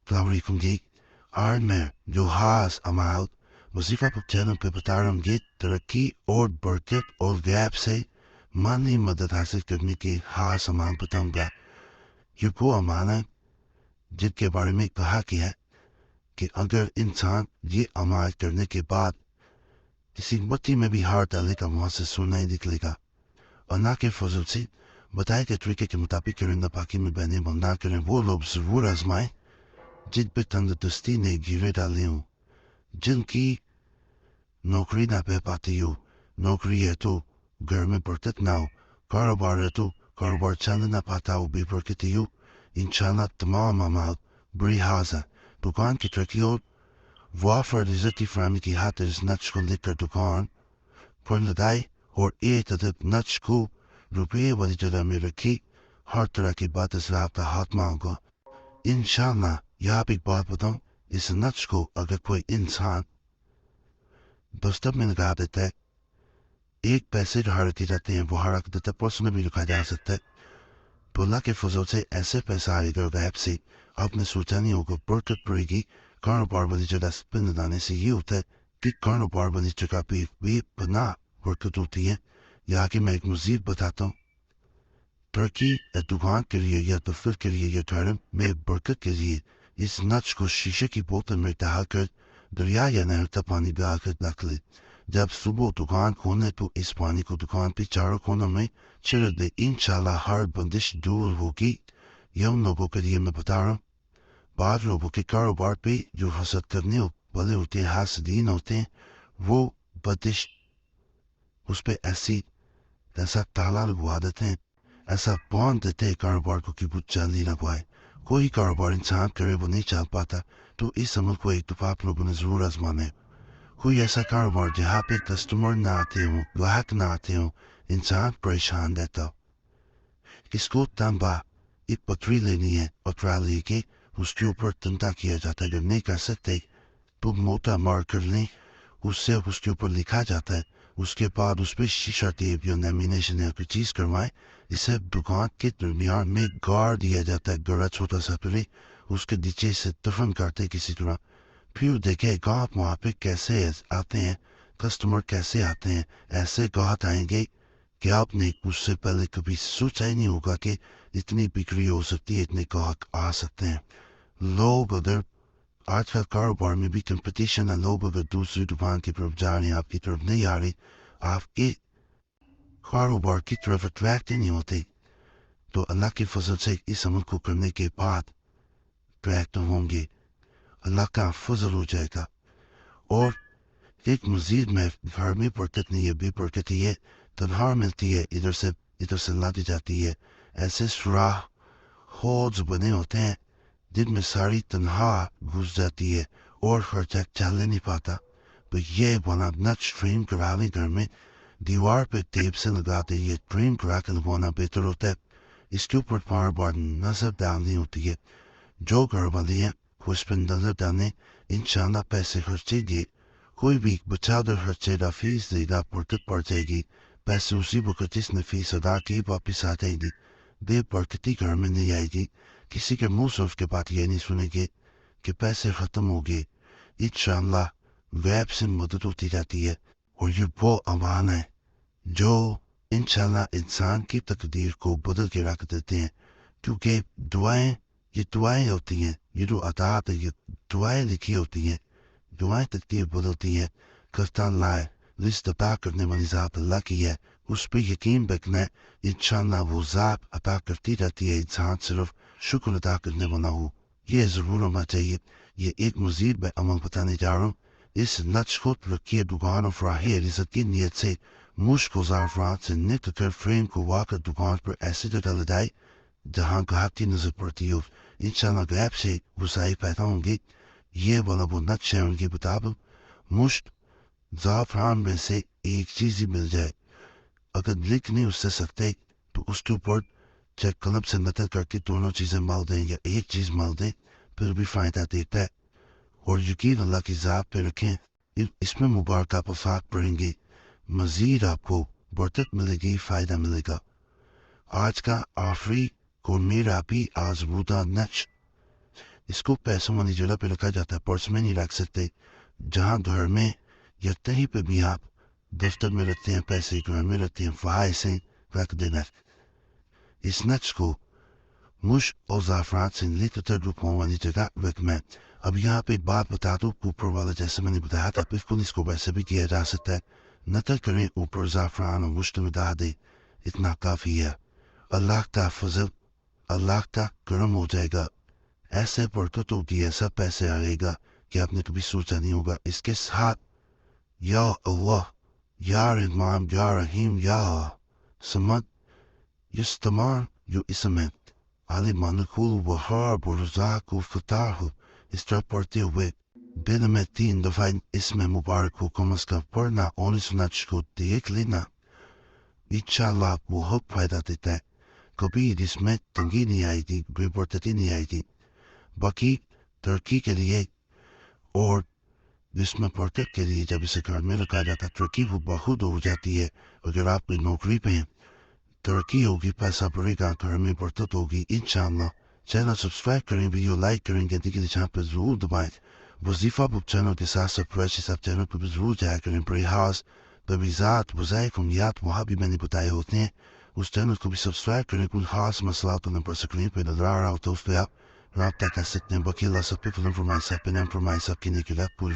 السلام علیکم جی. آج میں جو خاص عمل وظیفہ پر چینل پہ بتا رہا ہوں یہ ترقی اور برکت اور غیب سے مالی مدد حاصل کرنے کے خاص عمل بتاؤں گا. یہ وہ عمل ہے جن کے بارے میں کہا گیا ہے کہ اگر انسان یہ عمل کرنے کے بعد کسی مٹی میں بھی ہار ڈالے گا وہاں سے سونا ہی نکلے گا. اللہ کے فضل سے بتائے گئے طریقے کے مطابق کریں نہ پاکی میں بہنے بند نہ کریں. وہ لوگ ضرور آزمائیں جن پہ تندرستی نے گیرے ڈالے ہوں, جن کی نوکری نہ پہ پاتی ہو, نوکری ہے تو گھر میں برکت نہ ہو, کاروبار ہے تو کاروبار چل نہ پاتا ہو, بے برکتی ہو. انشاءاللہ تمام عمال بری حاض ہے. دکان کی ترقی اور وافر رزق کی فراہمی کی خاطر اس نقش کو لکھ کر دکان پر لگائے اور ایک عدد نقش کو روپے والی جگہ میں رکھی. ہر طرح کی بات سے آپ کا ہاتھ مانگو. انشاءاللہ یہ آپ ایک بات بتاؤں, اس نقش کو اگر کوئی انسان دستک میں لگا دیتا ہے, ایک پیسے جو حرکت جاتے ہیں وہ حرکت دیتا ہے, پرس میں بھی لکھا جا سکتا ہے. تو اللہ کے فضل سے ایسے پیسہ آئے گا غیب سے آپ نے سوچا نہیں ہوگا. برکت پڑے گی. کاروبار والی جگہ پہ لگانے سے یہ ہوتا ہے کہ کاروبار والی جگہ پہ بھی پناہ برکت ہوتی ہے. یا کہ میں ایک مزید بتاتا ہوں, ترقی یا دکان کے لیے یا دفتر کے لیے یا گھر میں برکت کے لیے اس نقش کو شیشے کی بوتل میں ڈال کر دریا یا نہر کا پانی پہ آ کر رکھ لے. جب صبح دکان کھولنے تو اس پانی کو دکان پہ چاروں کونوں میں چھڑک دے. انشاءاللہ ہر بندش دور ہوگی. یہ ان لوگوں کے لیے میں بتا رہا ہوں. بعض لوگوں کے کاروبار پہ جو حسد کرنے والے ہوتے ہیں, حاسدین ہوتے ہیں, وہ بندش اس پہ ایسا تالا لگوا دیتے ہیں, ایسا باندھ دیتے ہیں کاروبار کو کہ وہ چل نہیں نہ پائے. کوئی کاروبار انسان کرے وہ نہیں چل پاتا. تو اس عمل کو ایک دفعہ آپ لوگوں نے ضرور آزمانا ہے. کوئی ایسا کاروبار جہاں پہ کسٹمر نہ آتے ہوں, گاہک نہ آتے ہوں, انسان پریشان رہتا ہو. اس کو تنبا ایک پتری لینی ہے, پترا لے کے اس کے اوپر تنتا کیا جاتا ہے. اگر نہیں کر سکتے تو موٹا مار کر لیں, اس سے اس کے اوپر لکھا جاتا ہے. اس کے بعد اس پہ شیشہ ٹیپ یا لیمینیشن یا کوئی چیز کروائیں. اسے دکان کے درمیان میں گاڑ دیا جاتا ہے, گڑا چھوٹا سا پہلے اس کے نیچے سے دفن کرتے کسی طرح. پھر دیکھے گاہک وہاں پہ کیسے آتے ہیں, کسٹمر کیسے آتے ہیں. ایسے گاہک آئیں گے کہ آپ نے اس سے پہلے کبھی سوچا ہی نہیں ہوگا کہ اتنی بکری ہو سکتی ہے, اتنے گاہک آ سکتے ہیں. لوگ اگر آج کل کاروبار میں بھی کمپٹیشن ہے, لوگ اگر دوسری دکان کی طرف جا رہے ہیں, آپ کی طرف نہیں آ رہے, آپ کے کاروبار کی طرف اٹریکٹ ہی نہیں ہوتے. تو اللہ کے فضل سے اس عمل کو کرنے کے بعد اٹریکٹ ہوں گے. اللہ کا فضل ہو جائے گا. اور ایک مزید میں گھر میں برکت نہیں ہے, بے برکتی ہے, تنہا ملتی ہے, ادھر سے لاتی جاتی ہے. ایسے سوراخ ہوز بنے ہوتے ہیں جن میں ساری تنہا گھس جاتی ہے اور خرچہ چل نہیں پاتا. تو یہ والا نقش فریم کرا لیں گھر میں, دیوار پہ ٹیپ سے لگا دیں. یہ فریم کرا کے لگوانا بہتر ہوتا ہے. اس کے اوپر بار بار نظر ڈالنی ہوتی ہے. جو گھر والے ہیں وہ اس پہ نظر ڈالیں. انشاءاللہ پیسے خرچے گی, کوئی بھی بچا در خرچے گا, فیس دے گا, برکت پڑ جائے گی. پیسے اسی وقت جس نے فیس ادا کی واپس آ جائے گی. بے برکتی گھر میں نہیں آئے گی. کسی کے منہ سے اس کے بات یہ نہیں سنے گے کہ پیسے ختم ہو گئے. انشاءاللہ غیب سے مدد ہوتی جاتی ہے. اور یہ وہ امان ہے جو انشاءاللہ انسان کی تقدیر کو بدل کے رکھ دیتے ہیں. کیونکہ یہ دعائیں ہوتی ہیں, یہ جو عطات ہے یہ دعائیں لکھی ہوتی ہیں. دعائیں تقدیر بدلتی ہیں. کرتا اللہ ہے, رزق عطا کرنے والی ذات اللہ کی ہے, اس پہ یقین رکھنا ہے. انشاءاللہ وہ ذات عطا کرتی رہتی ہے, انسان صرف شکر ادا کرنے والا ہو. یہ ضرور ہونا چاہیے. یہ ایک مزید میں عمل بتانے جا رہا ہوں. اس نقش کو ترقی دکان اور فراہی رزق کی نیت سے مشک گزار افراد سے نکل کر فریم کو وا کر دکان پر ایسے جگہ لگائے جہاں گاہک کی نظر پڑتی ہو. انشاءاللہ غیب سے وسائی پیدا ہوں گی. یہ والا وہ نقش ہے ان کے مطابق. مشت زعفران میں سے ایک چیز ہی مل جائے, اگر لکھ نہیں اس سے سکتے تو اس کے اوپر چیک قلم سے نقل کر کے دونوں چیزیں مل دیں یا ایک چیز مل دیں, پھر بھی فائدہ دیتا ہے. اور یقین اللہ کی ذات پہ رکھیں, اس میں مبارکہ پفاق پڑیں گے. مزید آپ کو برکت ملے گی, فائدہ ملے گا. آج کا آخری کو میرا بھی آزمودہ نقش اس کو پیسوں والی جگہ پہ رکھا جاتا ہے، پرس میں نہیں رکھ سکتے. جہاں گھر میں یا کہیں پہ بھی آپ دفتر میں رکھتے ہیں پیسے، گھر میں رکھتے ہیں، وہاں ایسے رکھ دینا. اس نٹس کو مشک اور زعفران سے لے کر روپوں والی جگہ رکھنا. اب یہاں پہ ایک بات بتا دو، اوپر والا جیسے میں نے بتایا تھا بالکل اس کو ویسے بھی کیا جا سکتا ہے. نقل کریں اوپر زعفران اور مشک میں ڈال دیں، اتنا کافی ہے. اللہ کا فضل، اللہ کا کرم ہو جائے گا، ایسے برکت ہوگی، ایسا پیسے آئے گا کہ آپ نے کبھی سوچا نہیں ہوگا. اس کے ساتھ یا اللہ، یا رحمان، یا رحیم، یا سمد یستمر جو اسمت علی مانکول وہاب ورزاق و فتح، اس طرح پڑھتے ہوئے دن میں 3 دفعہ اس میں مبارک کو کم از کم پڑھنا اور اس نقش کو دیکھ لینا. انشاءاللہ آپ کو بہت فائدہ دیتا ہے، کبھی اس میں تنگی نہیں آئی تھی، بے برکتی نہیں آئی تھی. باقی ترقی کے لیے اور جس میں برکت کے لیے جب اسے گھر میں رکھا جاتا ہے ترقی وہ بہت ہو جاتی ہے. اگر آپ کی نوکری پہ ہیں ترقی ہوگی، پیسہ بڑھے گا، گھر میں برکت ہوگی انشاءاللہ. چینل سبسکرائب کریں، ویڈیو لائک کریں، گھنٹی کے نشان پہ ضرور دبائیں. وظیفہ بک چینل کے ساتھ سبسکرائب سب چینل پہ بھی ضرور جایا کریں. بڑے خاص تجویزات، وظائف، امنیات وہاں بھی میں نے بتائے ہوتے ہیں، اس چینل کو بھی سبسکرائب کریں. کوئی خاص مسئلہ تو نمبر اسکرین پہ نظر آ رہا ہو تو اس پہ آپ رابطہ کر سکتے ہیں. باقی اللہ سب پہ فضل فرمائے، سب پہ نعم فرمائے، سب کی نیکی رات پوری